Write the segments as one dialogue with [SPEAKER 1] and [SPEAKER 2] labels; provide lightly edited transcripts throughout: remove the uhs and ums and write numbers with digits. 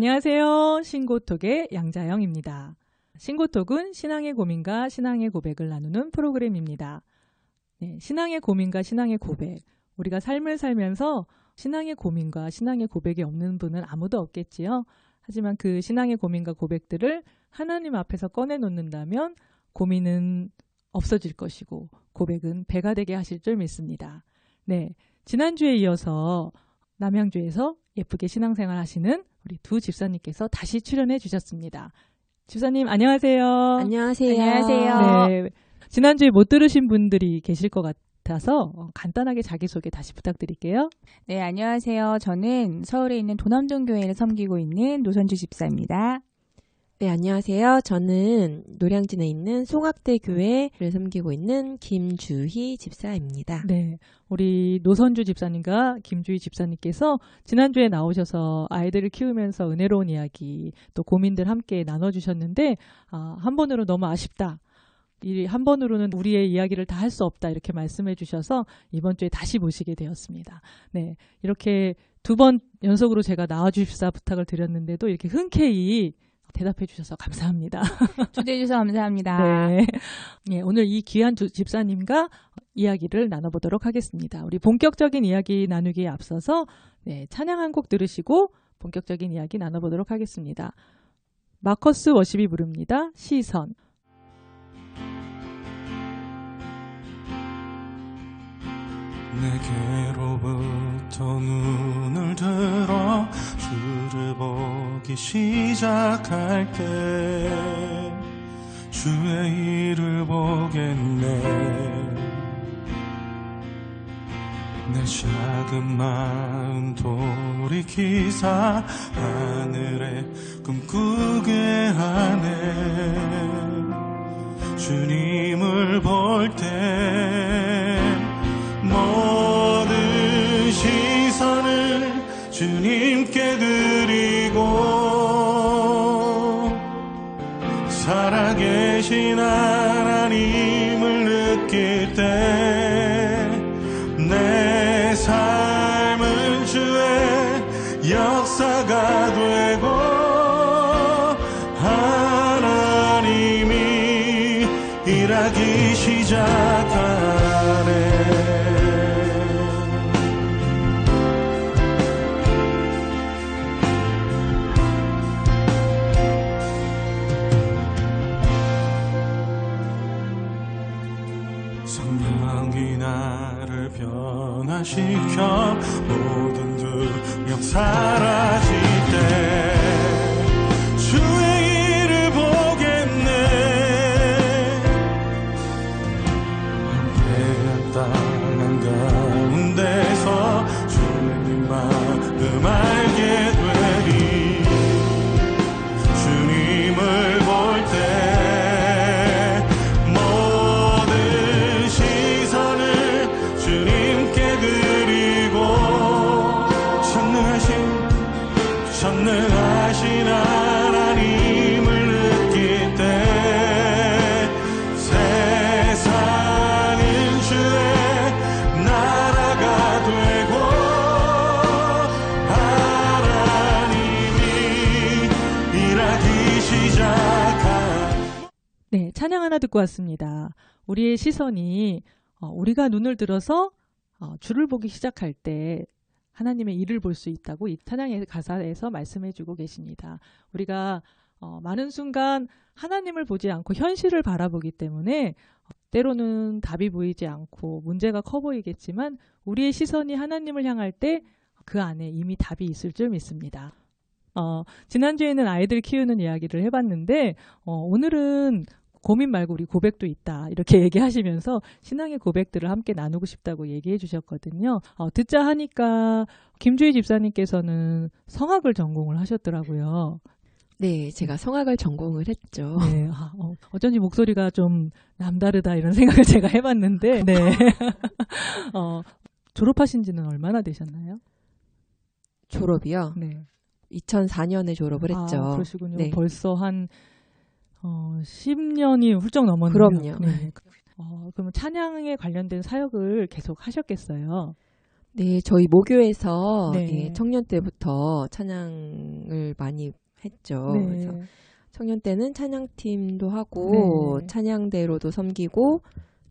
[SPEAKER 1] 안녕하세요. 신고톡의 양자영입니다. 신고톡은 신앙의 고민과 신앙의 고백을 나누는 프로그램입니다. 네, 신앙의 고민과 신앙의 고백. 우리가 삶을 살면서 신앙의 고민과 신앙의 고백이 없는 분은 아무도 없겠지요. 하지만 그 신앙의 고민과 고백들을 하나님 앞에서 꺼내놓는다면 고민은 없어질 것이고 고백은 배가 되게 하실 줄 믿습니다. 네, 지난주에 이어서 남양주에서 예쁘게 신앙생활 하시는 우리 두 집사님께서 다시 출연해 주셨습니다. 집사님 안녕하세요.
[SPEAKER 2] 안녕하세요.
[SPEAKER 3] 안녕하세요.
[SPEAKER 1] 네, 지난주에 못 들으신 분들이 계실 것 같아서 간단하게 자기소개 다시 부탁드릴게요.
[SPEAKER 3] 네, 안녕하세요. 저는 서울에 있는 도남동교회를 섬기고 있는 노선주 집사입니다.
[SPEAKER 2] 네, 안녕하세요. 저는 노량진에 있는 송악대 교회를 섬기고 있는 김주희 집사입니다.
[SPEAKER 1] 네, 우리 노선주 집사님과 김주희 집사님께서 지난주에 나오셔서 아이들을 키우면서 은혜로운 이야기 또 고민들 함께 나눠주셨는데 한 번으로 너무 아쉽다. 이 한 번으로는 우리의 이야기를 다 할 수 없다 이렇게 말씀해 주셔서 이번 주에 다시 모시게 되었습니다. 네, 이렇게 두 번 연속으로 제가 나와주십사 부탁을 드렸는데도 이렇게 흔쾌히 대답해 주셔서 감사합니다.
[SPEAKER 3] 초대해 주셔서 감사합니다.
[SPEAKER 1] 네. 네, 오늘 이 귀한 두 집사님과 이야기를 나눠보도록 하겠습니다. 우리 본격적인 이야기 나누기에 앞서서 찬양 한 곡 들으시고 본격적인 이야기 나눠보도록 하겠습니다. 마커스 워십이 부릅니다. 시선.
[SPEAKER 4] 내게로부터 눈을 들어 주를 보기 시작할 때 주의 일을 보겠네. 내 작은 마음 돌이키사 하늘에 꿈꾸게 하네. 주님을 볼 때 모든 시선을 주님께 드리고 살아계신 하나님을 느낄 때 내 삶은 주의 역사가 되고 하나님이 일하기 시작하네. 성령이 나를 변화시켜 모든 두려움 사라질 때 주의 일을 보겠네. 황폐한 땅 한가운데서 주님 마음 알게 되리. 주님을 볼 때 전능하신 하나님을 느낄 때 세상은 주의 나라가 되고 하나님이 일하기 시작한.
[SPEAKER 1] 네, 찬양 하나 듣고 왔습니다. 우리의 시선이 우리가 눈을 들어서 주를 보기 시작할 때 하나님의 일을 볼 수 있다고 이 찬양의 가사에서 말씀해주고 계십니다. 우리가 많은 순간 하나님을 보지 않고 현실을 바라보기 때문에 때로는 답이 보이지 않고 문제가 커 보이겠지만 우리의 시선이 하나님을 향할 때 그 안에 이미 답이 있을 줄 믿습니다. 지난주에는 아이들 키우는 이야기를 해봤는데 오늘은 고민 말고 우리 고백도 있다 이렇게 얘기하시면서 신앙의 고백들을 함께 나누고 싶다고 얘기해 주셨거든요. 듣자 하니까 김주희 집사님께서는 성악을 전공을 하셨더라고요.
[SPEAKER 2] 네, 제가 성악을 전공을 했죠.
[SPEAKER 1] 네, 어쩐지 목소리가 좀 남다르다 이런 생각을 제가 해봤는데 네. 졸업하신 지는 얼마나 되셨나요?
[SPEAKER 2] 졸업이요?
[SPEAKER 1] 네.
[SPEAKER 2] 2004년에 졸업을 했죠.
[SPEAKER 1] 그러시군요.
[SPEAKER 2] 네.
[SPEAKER 1] 벌써 한 10년이 훌쩍 넘었네요.
[SPEAKER 2] 그럼요.
[SPEAKER 1] 네. 그러면 찬양에 관련된 사역을 계속 하셨겠어요?
[SPEAKER 2] 네, 저희 모교에서
[SPEAKER 1] 네.
[SPEAKER 2] 예, 청년 때부터 찬양을 많이 했죠.
[SPEAKER 1] 네.
[SPEAKER 2] 그래서 청년 때는 찬양팀도 하고
[SPEAKER 1] 네.
[SPEAKER 2] 찬양대로도 섬기고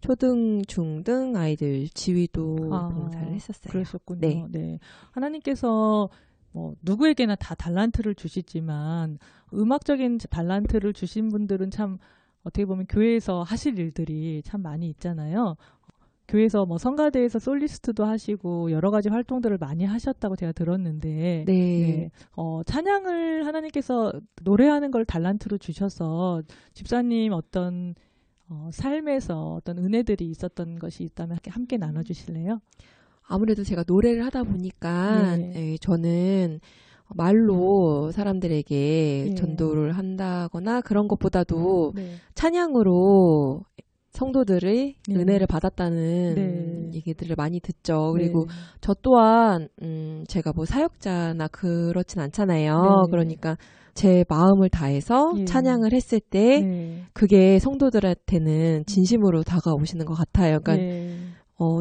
[SPEAKER 2] 초등, 중등 아이들 지휘도
[SPEAKER 1] 아,
[SPEAKER 2] 봉사를 했었어요.
[SPEAKER 1] 그러셨군요.
[SPEAKER 2] 네.
[SPEAKER 1] 네. 하나님께서 누구에게나 다 달란트를 주시지만 음악적인 달란트를 주신 분들은 참 어떻게 보면 교회에서 하실 일들이 참 많이 있잖아요. 교회에서 성가대에서 솔리스트도 하시고 여러 가지 활동들을 많이 하셨다고 제가 들었는데
[SPEAKER 2] 네.
[SPEAKER 1] 찬양을 하나님께서 노래하는 걸 달란트로 주셔서 집사님 어떤 삶에서 어떤 은혜들이 있었던 것이 있다면 함께 나눠주실래요?
[SPEAKER 2] 아무래도 제가 노래를 하다 보니까
[SPEAKER 1] 네.
[SPEAKER 2] 예, 저는 말로 사람들에게
[SPEAKER 1] 예.
[SPEAKER 2] 전도를 한다거나 그런 것보다도
[SPEAKER 1] 네.
[SPEAKER 2] 찬양으로 성도들의
[SPEAKER 1] 네.
[SPEAKER 2] 은혜를 받았다는
[SPEAKER 1] 네.
[SPEAKER 2] 얘기들을 많이 듣죠. 그리고
[SPEAKER 1] 네.
[SPEAKER 2] 저 또한 제가 뭐 사역자나 그렇진 않잖아요.
[SPEAKER 1] 네.
[SPEAKER 2] 그러니까 제 마음을 다해서
[SPEAKER 1] 예.
[SPEAKER 2] 찬양을 했을 때
[SPEAKER 1] 네.
[SPEAKER 2] 그게 성도들한테는 진심으로 다가오시는 것 같아요. 그러니까
[SPEAKER 1] 네.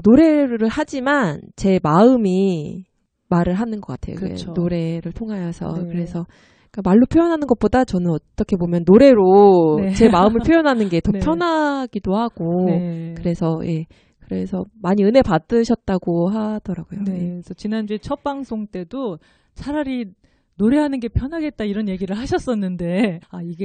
[SPEAKER 2] 노래를 하지만 제 마음이 말을 하는 것 같아요.
[SPEAKER 1] 그렇죠.
[SPEAKER 2] 노래를 통하여서.
[SPEAKER 1] 네.
[SPEAKER 2] 그래서 그러니까 말로 표현하는 것보다 저는 어떻게 보면 노래로
[SPEAKER 1] 네.
[SPEAKER 2] 제 마음을 표현하는 게 더
[SPEAKER 1] 네.
[SPEAKER 2] 편하기도 하고
[SPEAKER 1] 네.
[SPEAKER 2] 그래서 그래서 많이 은혜 받으셨다고 하더라고요.
[SPEAKER 1] 네. 그래서 지난주에 첫 방송 때도 차라리 노래하는 게 편하겠다 이런 얘기를 하셨었는데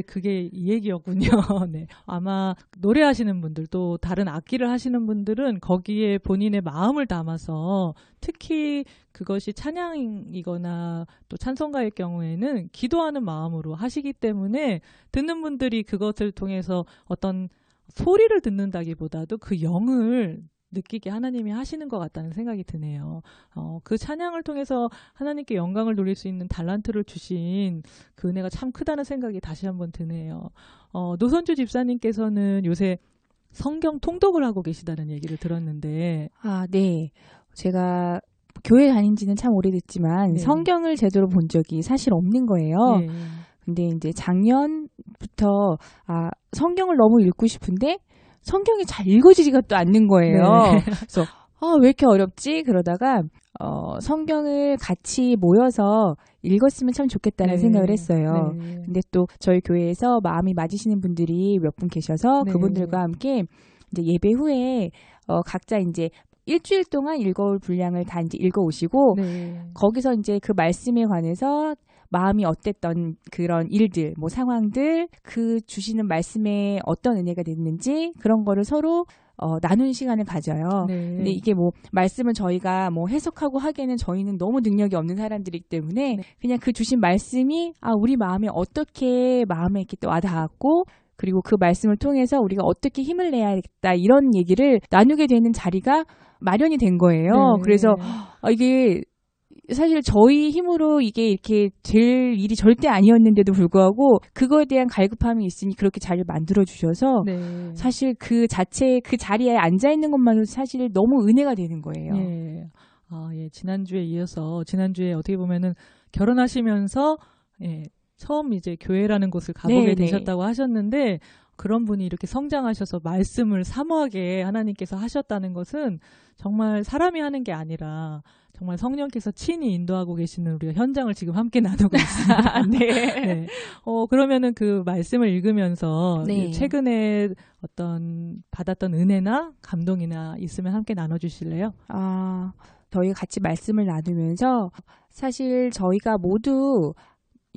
[SPEAKER 1] 그게 이 얘기였군요. 네. 아마 노래하시는 분들 또 다른 악기를 하시는 분들은 거기에 본인의 마음을 담아서 특히 그것이 찬양이거나 또 찬송가의 경우에는 기도하는 마음으로 하시기 때문에 듣는 분들이 그것을 통해서 어떤 소리를 듣는다기보다도 그 영을 느끼게 하나님이 하시는 것 같다는 생각이 드네요. 그 찬양을 통해서 하나님께 영광을 돌릴 수 있는 달란트를 주신 그 은혜가 참 크다는 생각이 다시 한번 드네요. 노선주 집사님께서는 요새 성경 통독을 하고 계시다는 얘기를 들었는데
[SPEAKER 3] 네. 제가 교회 다닌 지는 참 오래됐지만
[SPEAKER 1] 네.
[SPEAKER 3] 성경을 제대로 본 적이 사실 없는 거예요.
[SPEAKER 1] 네.
[SPEAKER 3] 근데 이제 작년부터 성경을 너무 읽고 싶은데 성경이 잘 읽어지지가 또 않는 거예요.
[SPEAKER 1] 네.
[SPEAKER 3] 그래서 왜 이렇게 어렵지? 그러다가 성경을 같이 모여서 읽었으면 참 좋겠다는
[SPEAKER 1] 네.
[SPEAKER 3] 생각을 했어요.
[SPEAKER 1] 네.
[SPEAKER 3] 근데 또 저희 교회에서 마음이 맞으시는 분들이 몇 분 계셔서
[SPEAKER 1] 네.
[SPEAKER 3] 그분들과 함께 이제 예배 후에 각자 이제 일주일 동안 읽어올 분량을 다 이제 읽어오시고
[SPEAKER 1] 네.
[SPEAKER 3] 거기서 이제 그 말씀에 관해서 마음이 어땠던 그런 일들, 뭐 상황들, 그 주시는 말씀에 어떤 은혜가 됐는지 그런 거를 서로 나누는 시간을 가져요.
[SPEAKER 1] 네.
[SPEAKER 3] 근데 이게 뭐 말씀을 저희가 뭐 해석하고 하기에는 저희는 너무 능력이 없는 사람들이기 때문에
[SPEAKER 1] 네.
[SPEAKER 3] 그냥 그 주신 말씀이 우리 마음에 어떻게 마음에 이렇게 또 와닿았고 그리고 그 말씀을 통해서 우리가 어떻게 힘을 내야겠다 이런 얘기를 나누게 되는 자리가 마련이 된 거예요.
[SPEAKER 1] 네.
[SPEAKER 3] 그래서 이게 사실 저희 힘으로 이게 이렇게 될 일이 절대 아니었는데도 불구하고 그거에 대한 갈급함이 있으니 그렇게 자리를 만들어 주셔서
[SPEAKER 1] 네.
[SPEAKER 3] 사실 그 자리에 앉아 있는 것만으로도 사실 너무 은혜가 되는 거예요.
[SPEAKER 1] 예. 지난주에 이어서 지난주에 어떻게 보면은 결혼하시면서 처음 이제 교회라는 곳을 가보게
[SPEAKER 3] 네,
[SPEAKER 1] 되셨다고 하셨는데 그런 분이 이렇게 성장하셔서 말씀을 사모하게 하나님께서 하셨다는 것은 정말 사람이 하는 게 아니라 정말 성령께서 친히 인도하고 계시는 우리가 현장을 지금 함께 나누고 있습니다.
[SPEAKER 3] 네.
[SPEAKER 1] 네. 그러면은 그 말씀을 읽으면서
[SPEAKER 3] 네.
[SPEAKER 1] 최근에 어떤 받았던 은혜나 감동이나 있으면 함께 나눠주실래요?
[SPEAKER 3] 저희가 같이 말씀을 나누면서 사실 저희가 모두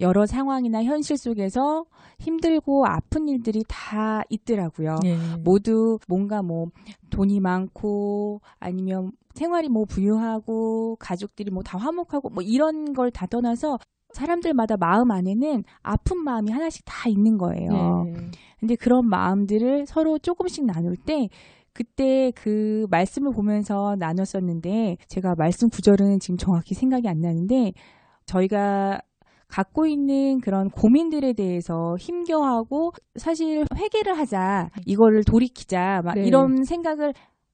[SPEAKER 3] 여러 상황이나 현실 속에서 힘들고 아픈 일들이 다 있더라고요.
[SPEAKER 1] 예.
[SPEAKER 3] 모두 뭔가 뭐 돈이 많고 아니면 생활이 뭐 부유하고 가족들이 뭐 다 화목하고 뭐 이런 걸 다 떠나서 사람들마다 마음 안에는 아픈 마음이 하나씩 다 있는 거예요.
[SPEAKER 1] 예.
[SPEAKER 3] 근데 그런 마음들을 서로 조금씩 나눌 때 그때 그 말씀을 보면서 나눴었는데 제가 말씀 구절은 지금 정확히 생각이 안 나는데 저희가 갖고 있는 그런 고민들에 대해서 힘겨워하고 사실 회개를 하자, 이거를 돌이키자 막
[SPEAKER 1] 네.
[SPEAKER 3] 이런 생각을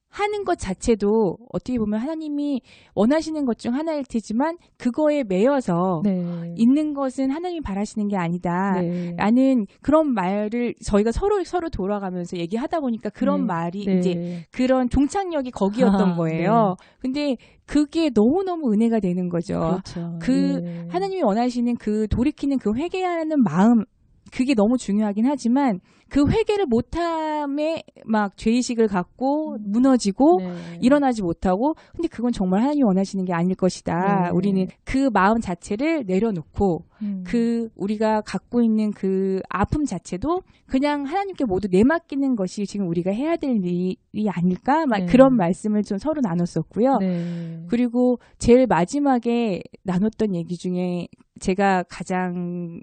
[SPEAKER 3] 하는 것 자체도 어떻게 보면 하나님이 원하시는 것 중 하나일 테지만 그거에 매여서
[SPEAKER 1] 네.
[SPEAKER 3] 있는 것은 하나님이 바라시는 게 아니다.
[SPEAKER 1] 네.
[SPEAKER 3] 라는 그런 말을 저희가 서로 돌아가면서 얘기하다 보니까 그런
[SPEAKER 1] 네.
[SPEAKER 3] 말이
[SPEAKER 1] 네.
[SPEAKER 3] 이제 그런 종착역이 거기였던
[SPEAKER 1] 아,
[SPEAKER 3] 거예요. 근데 그게 너무너무 은혜가 되는 거죠.
[SPEAKER 1] 그렇죠.
[SPEAKER 3] 그
[SPEAKER 1] 예.
[SPEAKER 3] 하나님이 원하시는 그 돌이키는 그 회개하는 마음, 그게 너무 중요하긴 하지만 그 회개를 못함에 막 죄의식을 갖고 무너지고
[SPEAKER 1] 네.
[SPEAKER 3] 일어나지 못하고, 근데 그건 정말 하나님이 원하시는 게 아닐 것이다.
[SPEAKER 1] 네.
[SPEAKER 3] 우리는 그 마음 자체를 내려놓고 그 우리가 갖고 있는 그 아픔 자체도 그냥 하나님께 모두 내맡기는 것이 지금 우리가 해야 될 일이 아닐까? 막
[SPEAKER 1] 네.
[SPEAKER 3] 그런 말씀을 좀 서로 나눴었고요.
[SPEAKER 1] 네.
[SPEAKER 3] 그리고 제일 마지막에 나눴던 얘기 중에 제가 가장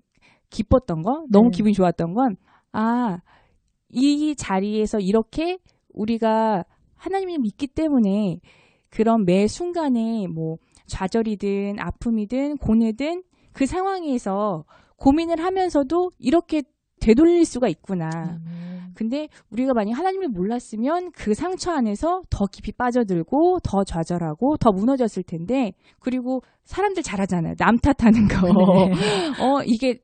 [SPEAKER 3] 기뻤던 거, 너무
[SPEAKER 1] 네.
[SPEAKER 3] 기분이 좋았던 건, 이 자리에서 이렇게 우리가 하나님을 믿기 때문에 그런 매 순간에 뭐 좌절이든 아픔이든 고뇌든 그 상황에서 고민을 하면서도 이렇게 되돌릴 수가 있구나. 근데 우리가 만약 하나님을 몰랐으면 그 상처 안에서 더 깊이 빠져들고 더 좌절하고 더 무너졌을 텐데, 그리고 사람들 잘하잖아요. 남 탓하는 거. 이게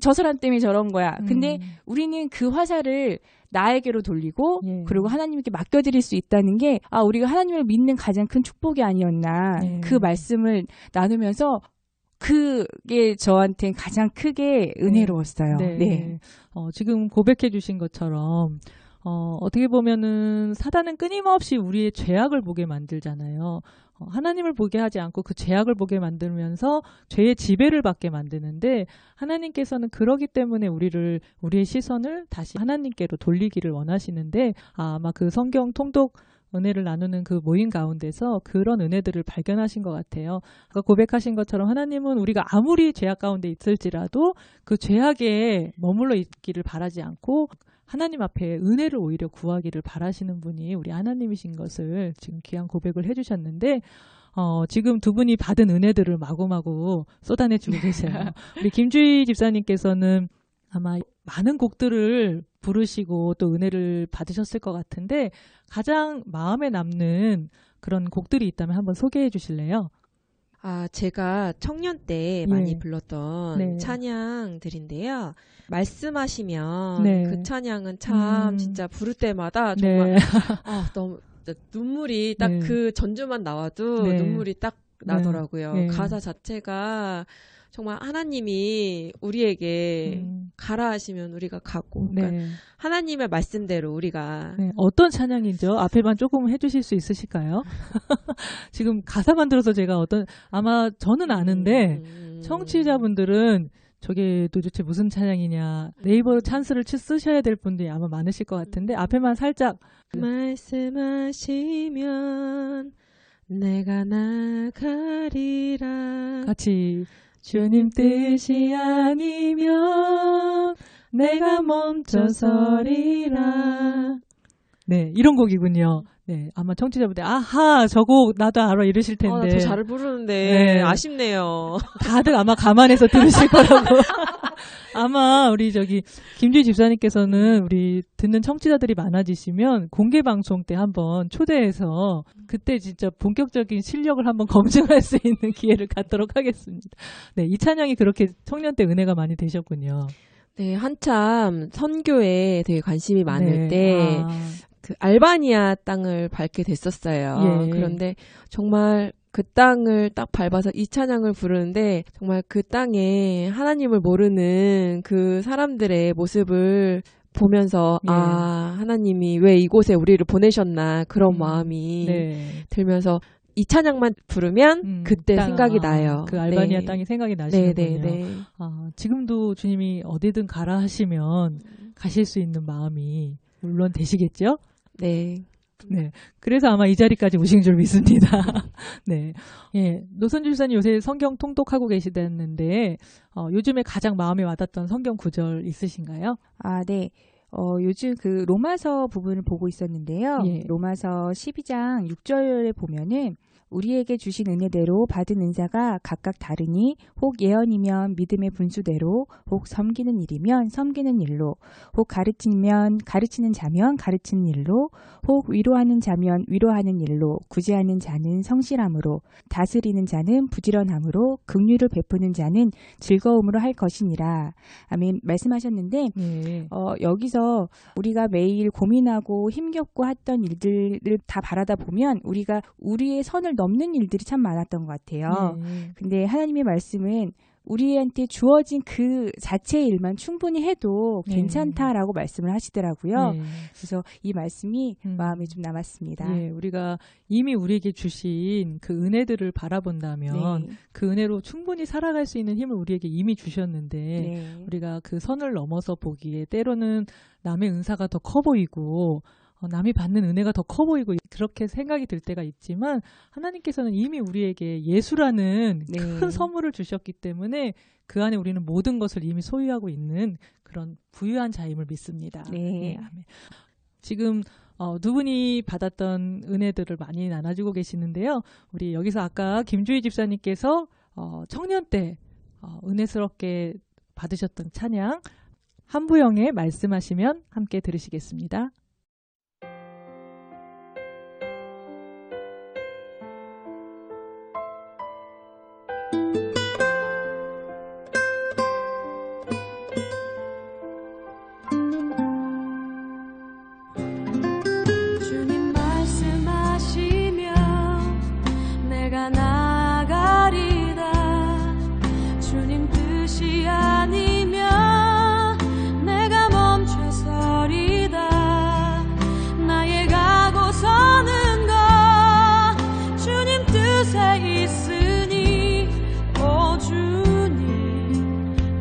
[SPEAKER 3] 저 사람 때문에 저런 거야. 근데 우리는 그 화살을 나에게로 돌리고
[SPEAKER 1] 예.
[SPEAKER 3] 그리고 하나님께 맡겨드릴 수 있다는 게 우리가 하나님을 믿는 가장 큰 축복이 아니었나.
[SPEAKER 1] 예.
[SPEAKER 3] 그 말씀을 나누면서 그게 저한테 가장 크게 은혜로웠어요.
[SPEAKER 1] 네.
[SPEAKER 3] 네.
[SPEAKER 1] 지금 고백해 주신 것처럼 어떻게 보면은 사단은 끊임없이 우리의 죄악을 보게 만들잖아요. 하나님을 보게 하지 않고 그 죄악을 보게 만들면서 죄의 지배를 받게 만드는데, 하나님께서는 그러기 때문에 우리의 시선을 다시 하나님께로 돌리기를 원하시는데, 아마 그 성경 통독 은혜를 나누는 그 모임 가운데서 그런 은혜들을 발견하신 것 같아요. 아까 고백하신 것처럼 하나님은 우리가 아무리 죄악 가운데 있을지라도 그 죄악에 머물러 있기를 바라지 않고 하나님 앞에 은혜를 오히려 구하기를 바라시는 분이 우리 하나님이신 것을 지금 귀한 고백을 해주셨는데, 지금 두 분이 받은 은혜들을 마구마구 쏟아내주고 계세요. 우리 김주희 집사님께서는 아마 많은 곡들을 부르시고 또 은혜를 받으셨을 것 같은데, 가장 마음에 남는 그런 곡들이 있다면 한번 소개해 주실래요?
[SPEAKER 2] 제가 청년 때
[SPEAKER 1] 예.
[SPEAKER 2] 많이 불렀던
[SPEAKER 1] 네.
[SPEAKER 2] 찬양들인데요. 말씀하시면
[SPEAKER 1] 네.
[SPEAKER 2] 그 찬양은 참 진짜 부를 때마다 정말
[SPEAKER 1] 네.
[SPEAKER 2] 너무 눈물이 딱
[SPEAKER 1] 네.
[SPEAKER 2] 그 전주만 나와도
[SPEAKER 1] 네.
[SPEAKER 2] 눈물이 딱 나더라고요.
[SPEAKER 1] 네.
[SPEAKER 2] 가사 자체가 정말 하나님이 우리에게 가라 하시면 우리가 가고, 그러니까
[SPEAKER 1] 네.
[SPEAKER 2] 하나님의 말씀대로 우리가
[SPEAKER 1] 네. 어떤 찬양이죠? 앞에만 조금 해주실 수 있으실까요? 지금 가사만 들어서 제가 아마 저는 아는데 청취자분들은 저게 도대체 무슨 찬양이냐, 네이버로 찬스를 쓰셔야 될 분들이 아마 많으실 것 같은데, 앞에만 살짝
[SPEAKER 2] 말씀하시면 내가 나가리라.
[SPEAKER 1] 같이 주님 뜻이 아니면 내가 멈춰서리라. 네, 이런 곡이군요. 네, 아마 청취자분들 아하, 저 곡 나도 알아 이러실 텐데.
[SPEAKER 2] 더 잘 부르는데
[SPEAKER 1] 네.
[SPEAKER 2] 아쉽네요.
[SPEAKER 1] 다들 아마 감안해서 들으실 거라고. 아마 우리 김주희 집사님께서는 우리 듣는 청취자들이 많아지시면 공개 방송 때 한번 초대해서 그때 진짜 본격적인 실력을 한번 검증할 수 있는 기회를 갖도록 하겠습니다. 네, 이 찬양이 그렇게 청년 때 은혜가 많이 되셨군요.
[SPEAKER 2] 네, 한참 선교에 되게 관심이 많을
[SPEAKER 1] 네.
[SPEAKER 2] 때 그 알바니아 땅을 밟게 됐었어요.
[SPEAKER 1] 예.
[SPEAKER 2] 그런데 정말 그 땅을 딱 밟아서 이 찬양을 부르는데, 정말 그 땅에 하나님을 모르는 그 사람들의 모습을 보면서
[SPEAKER 1] 예.
[SPEAKER 2] 하나님이 왜 이곳에 우리를 보내셨나, 그런 마음이
[SPEAKER 1] 네.
[SPEAKER 2] 들면서 이 찬양만 부르면 그때 생각이 나요.
[SPEAKER 1] 그 알바니아
[SPEAKER 2] 네.
[SPEAKER 1] 땅이 생각이 나시는군요.
[SPEAKER 2] 네.
[SPEAKER 1] 지금도 주님이 어디든 가라 하시면 가실 수 있는 마음이 물론 되시겠죠?
[SPEAKER 2] 네.
[SPEAKER 1] 네. 그래서 아마 이 자리까지 오신 줄 믿습니다. 네. 예. 노선주 집사님 요새 성경 통독하고 계시다는데, 요즘에 가장 마음에 와닿던 성경 구절 있으신가요?
[SPEAKER 3] 네. 요즘 그 로마서 부분을 보고 있었는데요.
[SPEAKER 1] 예.
[SPEAKER 3] 로마서 12장 6절에 보면은 우리에게 주신 은혜대로 받은 은사가 각각 다르니 혹 예언이면 믿음의 분수대로, 혹 섬기는 일이면 섬기는 일로, 혹 가르치면 가르치는 자면 가르치는 일로, 혹 위로하는 자면 위로하는 일로, 구제하는 자는 성실함으로, 다스리는 자는 부지런함으로, 긍휼을 베푸는 자는 즐거움으로 할 것이니라. 아멘. 말씀하셨는데
[SPEAKER 1] 네.
[SPEAKER 3] 여기서 우리가 매일 고민하고 힘겹고 했던 일들을 다 바라다 보면 우리가 우리의 선을 넘는 일들이 참 많았던 것 같아요.
[SPEAKER 1] 네.
[SPEAKER 3] 근데 하나님의 말씀은 우리한테 주어진 그 자체의 일만 충분히 해도
[SPEAKER 1] 네.
[SPEAKER 3] 괜찮다라고 말씀을 하시더라고요.
[SPEAKER 1] 네.
[SPEAKER 3] 그래서 이 말씀이 마음에 좀 남았습니다.
[SPEAKER 1] 예, 우리가 이미 우리에게 주신 그 은혜들을 바라본다면
[SPEAKER 3] 네.
[SPEAKER 1] 그 은혜로 충분히 살아갈 수 있는 힘을 우리에게 이미 주셨는데
[SPEAKER 3] 네.
[SPEAKER 1] 우리가 그 선을 넘어서 보기에 때로는 남의 은사가 더 커 보이고 남이 받는 은혜가 더 커 보이고 그렇게 생각이 들 때가 있지만 하나님께서는 이미 우리에게 예수라는
[SPEAKER 3] 네.
[SPEAKER 1] 큰 선물을 주셨기 때문에 그 안에 우리는 모든 것을 이미 소유하고 있는 그런 부유한 자임을 믿습니다.
[SPEAKER 3] 네.
[SPEAKER 1] 예, 아멘. 지금 두 분이 받았던 은혜들을 많이 나눠주고 계시는데요. 우리 여기서 아까 김주희 집사님께서 청년 때 은혜스럽게 받으셨던 찬양 한부영의 말씀하시면 함께 들으시겠습니다.
[SPEAKER 5] 주님 말씀하시면 내가 나가리다. 주님 뜻이 아니면 내가 멈춰서리다. 나의 가고 서는 것 주님 뜻에 있으니 오 주님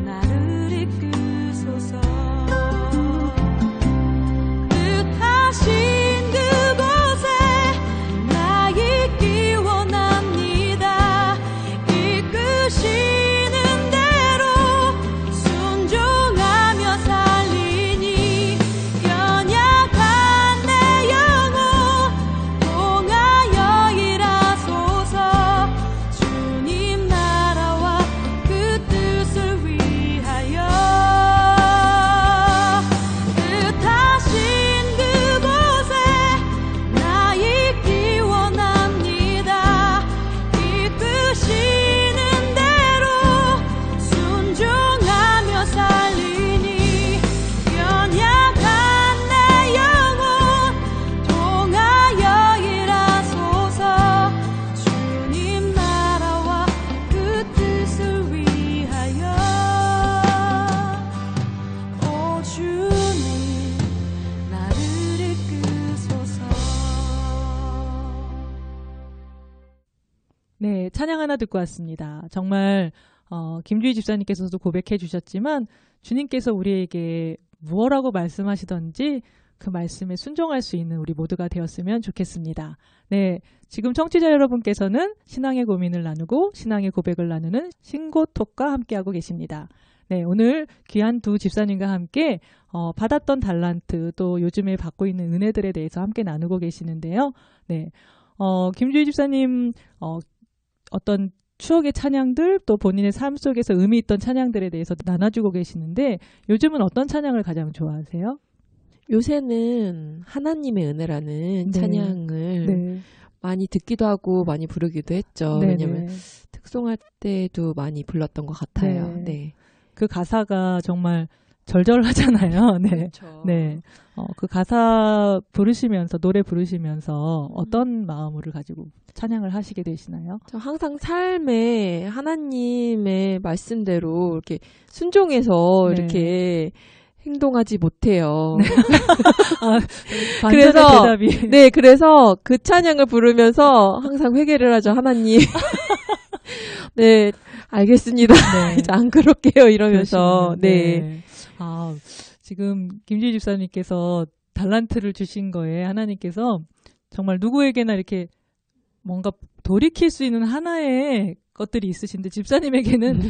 [SPEAKER 5] 나를 이끄소서. 뜻하신 그곳에 나 있기 원합니다. 이끄시는 대로 순종하며 살리니 연약한 내 영혼 통하여 일하소서. 주님 나라와 그 뜻을 위하여 뜻하신 그곳에 나 있기 원합니다. 이끄시는 대로 순종하며 살리니 연약한 내 영혼 통하여 일하소서. 주님 나라와 그 뜻을 위하여 오 주님 나를 이끄소서.
[SPEAKER 1] 네, 찬양 하나 듣고 왔습니다. 정말 김주희 집사님께서도 고백해 주셨지만 주님께서 우리에게 무엇라고 말씀하시던지 그 말씀에 순종할 수 있는 우리 모두가 되었으면 좋겠습니다. 네, 지금 청취자 여러분께서는 신앙의 고민을 나누고 신앙의 고백을 나누는 신고톡과 함께하고 계십니다. 네, 오늘 귀한 두 집사님과 함께 받았던 달란트 또 요즘에 받고 있는 은혜들에 대해서 함께 나누고 계시는데요. 네, 김주희 집사님 어떤 추억의 찬양들 또 본인의 삶 속에서 의미 있던 찬양들에 대해서 나눠주고 계시는데 요즘은 어떤 찬양을 가장 좋아하세요?
[SPEAKER 2] 요새는 하나님의 은혜라는
[SPEAKER 1] 네.
[SPEAKER 2] 찬양을
[SPEAKER 1] 네.
[SPEAKER 2] 많이 듣기도 하고 많이 부르기도 했죠.
[SPEAKER 1] 네,
[SPEAKER 2] 왜냐면
[SPEAKER 1] 네.
[SPEAKER 2] 특송할 때도 많이 불렀던 것 같아요.
[SPEAKER 1] 네.
[SPEAKER 2] 네.
[SPEAKER 1] 그 가사가 정말 절절하잖아요. 네.
[SPEAKER 2] 그렇죠.
[SPEAKER 1] 네. 그 가사 부르시면서 노래 부르시면서 어떤 마음을 가지고 찬양을 하시게 되시나요?
[SPEAKER 2] 저 항상 삶에 하나님의 말씀대로 이렇게 순종해서
[SPEAKER 1] 네.
[SPEAKER 2] 이렇게 행동하지 못해요.
[SPEAKER 1] 반전의
[SPEAKER 2] 그래서
[SPEAKER 1] 대답이
[SPEAKER 2] 네, 그래서 그 찬양을 부르면서 항상 회개를 하죠. 하나님. 네, 알겠습니다.
[SPEAKER 1] 네.
[SPEAKER 2] 이제 안 그럴게요. 이러면서.
[SPEAKER 1] 그러시군요.
[SPEAKER 2] 네.
[SPEAKER 1] 지금 김주희 집사님께서 달란트를 주신 거에 하나님께서 정말 누구에게나 이렇게 뭔가 돌이킬 수 있는 하나의 것들이 있으신데 집사님에게는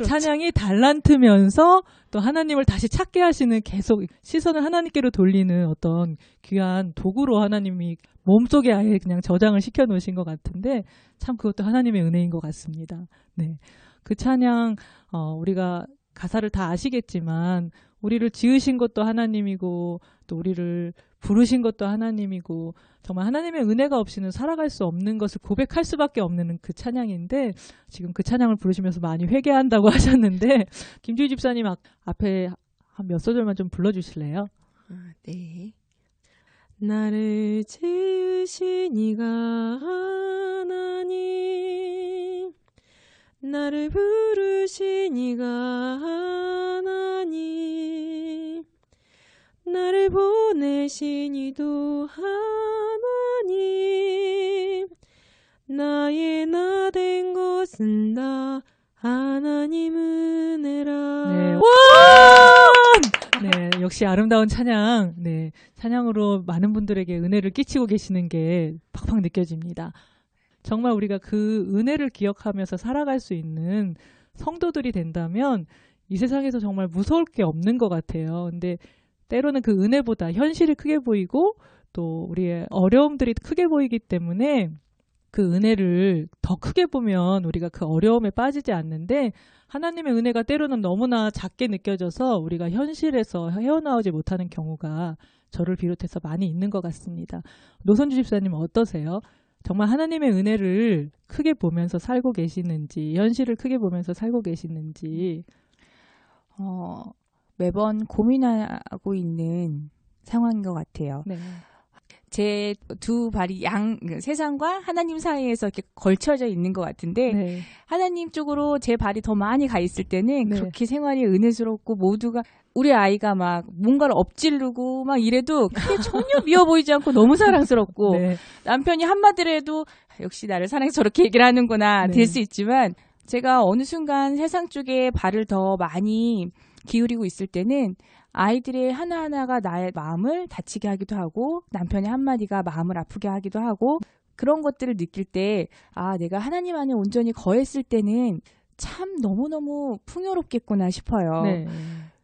[SPEAKER 1] 찬양이 달란트면서 또 하나님을 다시 찾게 하시는 계속 시선을 하나님께로 돌리는 어떤 귀한 도구로 하나님이 몸속에 아예 그냥 저장을 시켜 놓으신 것 같은데 참 그것도 하나님의 은혜인 것 같습니다. 네. 그 찬양 우리가 가사를 다 아시겠지만 우리를 지으신 것도 하나님이고 또 우리를 부르신 것도 하나님이고 정말 하나님의 은혜가 없이는 살아갈 수 없는 것을 고백할 수밖에 없는 그 찬양인데 지금 그 찬양을 부르시면서 많이 회개한다고 하셨는데 김주희 집사님 앞에 한 몇 소절만 좀 불러주실래요?
[SPEAKER 2] 네. 나를 지으신 이가 하나님, 나를 부르신 이가 하나님, 나를 보내신 이도 하나님, 나의 나 된 것은 다 하나님 은혜라.
[SPEAKER 1] 네. 와! 네, 역시 아름다운 찬양. 네, 찬양으로 많은 분들에게 은혜를 끼치고 계시는 게 팍팍 느껴집니다. 정말 우리가 그 은혜를 기억하면서 살아갈 수 있는 성도들이 된다면 이 세상에서 정말 무서울 게 없는 것 같아요. 근데 때로는 그 은혜보다 현실이 크게 보이고 또 우리의 어려움들이 크게 보이기 때문에 그 은혜를 더 크게 보면 우리가 그 어려움에 빠지지 않는데 하나님의 은혜가 때로는 너무나 작게 느껴져서 우리가 현실에서 헤어나오지 못하는 경우가 저를 비롯해서 많이 있는 것 같습니다. 노선주 집사님은 어떠세요? 정말 하나님의 은혜를 크게 보면서 살고 계시는지, 현실을 크게 보면서 살고 계시는지.
[SPEAKER 3] 매번 고민하고 있는 상황인 것 같아요.
[SPEAKER 1] 네.
[SPEAKER 3] 제 두 발이 세상과 하나님 사이에서 이렇게 걸쳐져 있는 것 같은데
[SPEAKER 1] 네.
[SPEAKER 3] 하나님 쪽으로 제 발이 더 많이 가 있을 때는
[SPEAKER 1] 네.
[SPEAKER 3] 그렇게 생활이 은혜스럽고 모두가 우리 아이가 막 뭔가를 엎지르고 막 이래도 그게 전혀 미워 보이지 않고 너무 사랑스럽고
[SPEAKER 1] 네.
[SPEAKER 3] 남편이 한마디를 해도 역시 나를 사랑해서 저렇게 얘기를 하는구나
[SPEAKER 1] 네.
[SPEAKER 3] 될 수 있지만 제가 어느 순간 세상 쪽에 발을 더 많이 기울이고 있을 때는 아이들의 하나하나가 나의 마음을 다치게 하기도 하고 남편의 한마디가 마음을 아프게 하기도 하고 그런 것들을 느낄 때 내가 하나님 안에 온전히 거했을 때는 참 너무너무 풍요롭겠구나 싶어요.
[SPEAKER 1] 네.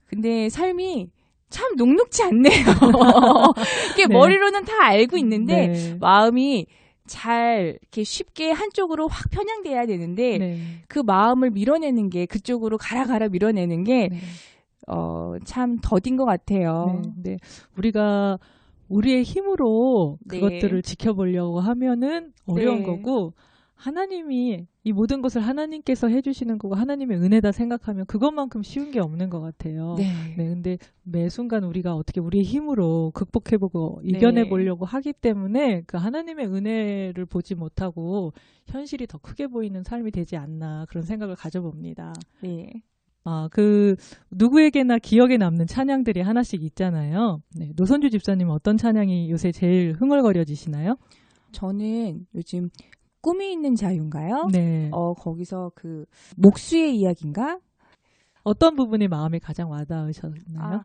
[SPEAKER 3] 근데 삶이 참 녹록지 않네요. 이게
[SPEAKER 1] 네.
[SPEAKER 3] 머리로는 다 알고 있는데
[SPEAKER 1] 네.
[SPEAKER 3] 마음이 잘 이렇게 쉽게 한쪽으로 확 편향돼야 되는데
[SPEAKER 1] 네.
[SPEAKER 3] 그 마음을 밀어내는 게 그쪽으로 가라 밀어내는 게
[SPEAKER 1] 네.
[SPEAKER 3] 참 더딘 것 같아요.
[SPEAKER 1] 네. 우리가 우리의 힘으로
[SPEAKER 3] 네.
[SPEAKER 1] 그것들을 지켜보려고 하면은 어려운
[SPEAKER 3] 네.
[SPEAKER 1] 거고 하나님이 이 모든 것을 하나님께서 해주시는 거고 하나님의 은혜다 생각하면 그것만큼 쉬운 게 없는 것 같아요.
[SPEAKER 3] 네.
[SPEAKER 1] 네, 근데 매 순간 우리가 어떻게 우리의 힘으로 극복해보고 이겨내보려고 하기 때문에 그 하나님의 은혜를 보지 못하고 현실이 더 크게 보이는 삶이 되지 않나 그런 생각을 가져봅니다.
[SPEAKER 3] 네.
[SPEAKER 1] 누구에게나 기억에 남는 찬양들이 하나씩 있잖아요. 네, 노선주 집사님은 어떤 찬양이 요새 제일 흥얼거려지시나요?
[SPEAKER 3] 저는 요즘 꿈이 있는 자유인가요?
[SPEAKER 1] 네.
[SPEAKER 3] 거기서 그 목수의 이야기인가?
[SPEAKER 1] 어떤 부분이 마음에 가장 와닿으셨나요?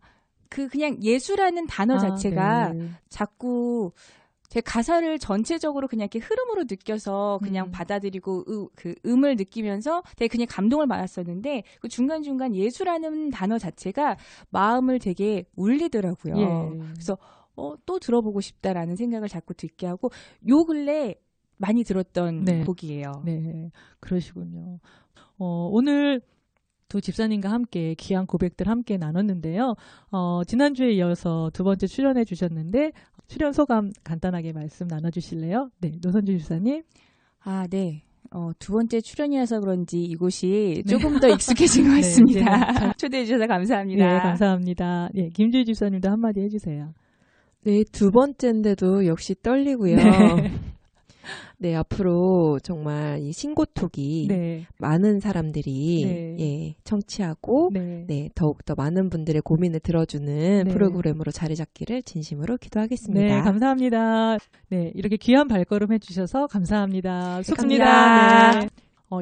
[SPEAKER 3] 그냥 예수라는 단어 자체가
[SPEAKER 1] 네.
[SPEAKER 3] 자꾸 제 가사를 전체적으로 그냥 이렇게 흐름으로 느껴서 그냥 받아들이고 그 음을 느끼면서 되게 그냥 감동을 받았었는데 그 중간중간 예수라는 단어 자체가 마음을 되게 울리더라고요.
[SPEAKER 1] 예.
[SPEAKER 3] 그래서 또 들어보고 싶다라는 생각을 자꾸 듣게 하고 요 근래 많이 들었던
[SPEAKER 1] 네.
[SPEAKER 3] 곡이에요.
[SPEAKER 1] 네, 그러시군요. 오늘 두 집사님과 함께 귀한 고백들 함께 나눴는데요. 지난주에 이어서 두 번째 출연해 주셨는데 출연 소감 간단하게 말씀 나눠주실래요? 네, 노선주 집사님.
[SPEAKER 3] 네. 두 번째 출연이어서 그런지 이곳이 조금 더 익숙해진 것
[SPEAKER 1] 네,
[SPEAKER 3] 같습니다. 초대해 주셔서 감사합니다.
[SPEAKER 1] 네, 감사합니다. 네, 김주희 집사님도 한마디 해주세요.
[SPEAKER 2] 네, 두 번째인데도 역시 떨리고요. 네, 앞으로 정말 이 신고톡이
[SPEAKER 1] 네,
[SPEAKER 2] 많은 사람들이
[SPEAKER 1] 네.
[SPEAKER 2] 청취하고
[SPEAKER 1] 네,
[SPEAKER 2] 더욱더 많은 분들의 고민을 들어주는
[SPEAKER 1] 네.
[SPEAKER 2] 프로그램으로 자리 잡기를 진심으로 기도하겠습니다.
[SPEAKER 1] 네, 감사합니다. 네, 이렇게 귀한 발걸음 해주셔서 감사합니다.
[SPEAKER 3] 감사합니다.
[SPEAKER 1] 네.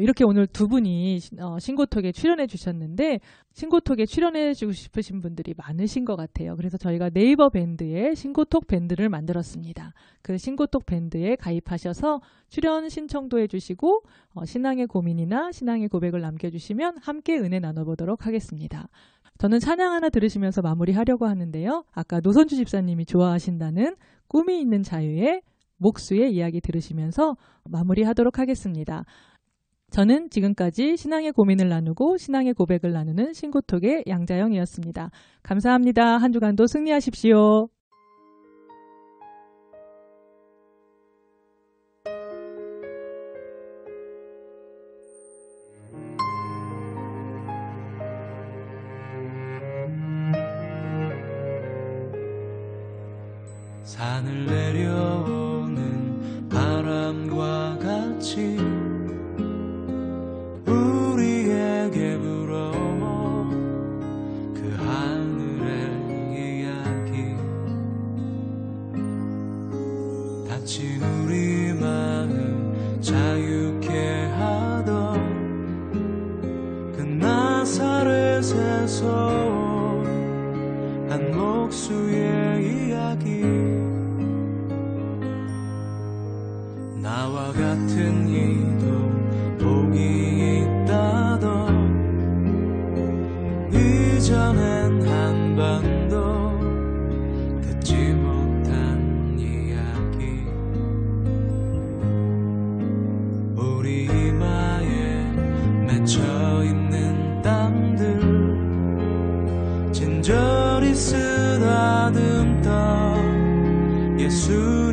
[SPEAKER 1] 이렇게 오늘 두 분이 신고톡에 출연해 주셨는데 신고톡에 출연해 주고 싶으신 분들이 많으신 것 같아요. 그래서 저희가 네이버 밴드에 신고톡 밴드를 만들었습니다. 그 신고톡 밴드에 가입하셔서 출연 신청도 해주시고 신앙의 고민이나 신앙의 고백을 남겨주시면 함께 은혜 나눠보도록 하겠습니다. 저는 찬양 하나 들으시면서 마무리하려고 하는데요. 아까 노선주 집사님이 좋아하신다는 꿈이 있는 자유의 목수의 이야기 들으시면서 마무리하도록 하겠습니다. 저는 지금까지 신앙의 고민을 나누고 신앙의 고백을 나누는 신고톡의 양자영이었습니다. 감사합니다. 한 주간도 승리하십시오.
[SPEAKER 4] 산을 내려오는 바람과 같이 우리에게 불어오 그 하늘의 이야기 다친 우리 마음 자유케 하던 그 나사렛에서 한 목수의 이야기 나와 같은 이도 복이 있다던 이전엔 한 번도 듣지 못한 이야기 우리 이마에 맺혀있는 땀들 진저리 쓰다듬던 예수